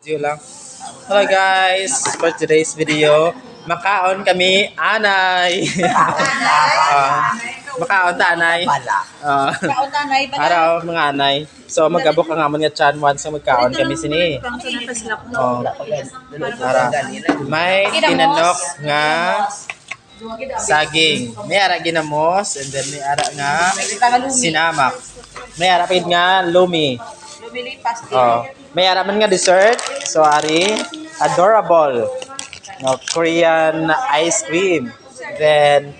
Video lang. Hello guys, for today's video, makaon kami anay. Makaon ta anay. Kaon tanay ba? Araw mga anay. So magabok ang amon nga chan once nga magkaon kami sini. Ara. May tinanok nga saging. May ara ginamos and then may ara nga sinamak. May ara pid nga lumi. Lumili pastil. May ara man nga dessert. So ari adorable. No, Korean ice cream. Then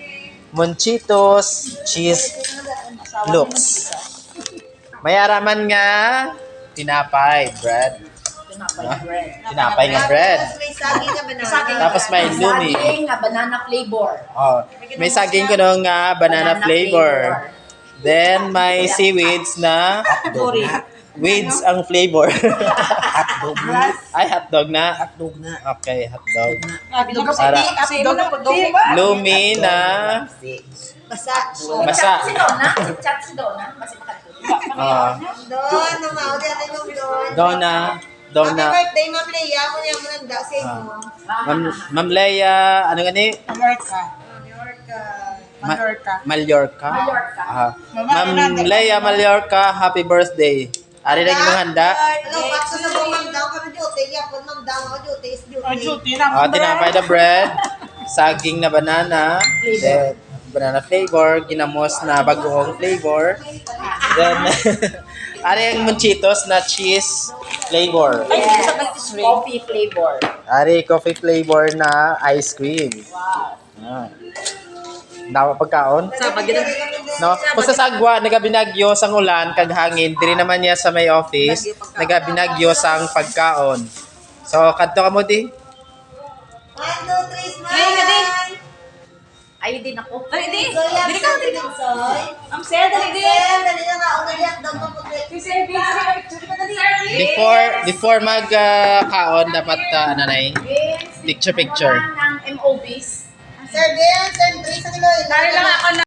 Monchitos cheese looks. May ara man nga tinapay bread. Tinapay nga bread. Tapos may lumi. Saging nga banana flavor. May saging ko nung nga banana flavor. Then may seaweeds na weeds ang flavor. Hotdog na. Ay, hotdog na. Hotdog na. Okay, hotdog. Para Lumi na basa. masa. Si Donna. Chat si Donna. Kasi makatulog. Don, mao di ano yung don. Donna. Happy birthday, Ma'am Leia. Mo niya mo nanda sa inyo. Ma'am Leia, ano gani? Mallorca. Ma'am Leia Mallorca, happy birthday. Ari lang yung handa. Ano, bakso sa mga daw ka duty, yapon ma'am daw ako duty is duty. Tinapay na bread, saging na banana, then banana flavor, ginamos na bagoong flavor. Then ari ang Monchitos na cheese flavor. Coffee flavor. Ari coffee flavor na ice cream. Wow. Dawa pagkaon? No, kung sa sagwa nagabinagyo sang ulan kag hangin, diri naman niya sa may office, nagabinagyo sang pagkaon. So kadto ka mo di? 1, 2, 3, smile. Ay, din ako. Dali ka, dali ka. Ang saya, Dali na nga, unalit daw mo Before mag kaon dapat nanay picture. ng MOBs. Sir Ben, sir Dre, sa kilo. Dahil lang ako na